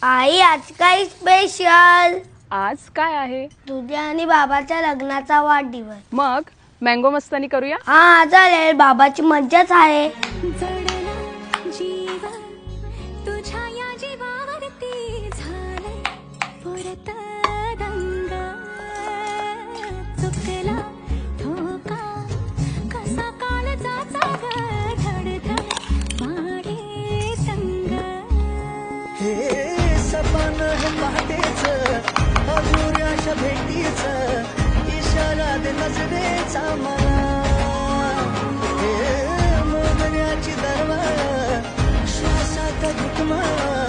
आई आज काय स्पेशल? आज काय आहे? तुझ्या आणि बाबाच्या लग्नाचा वाढदिवस. मग मँगो मस्तानी करूया. हा चालेल, बाबाची मज्जाच आहे. जडला जीव तुझ्या या जीवावरती झाले पुरत दंग चुकला धोका कसा काळजाचा ग धडधड मागे संग हे सपन हे पहाटेच अधुऱ्याच्या भेटीच इशारा दे नजरेचा मला हे मोगऱ्याची दरवाळ श्वासात घुटमळ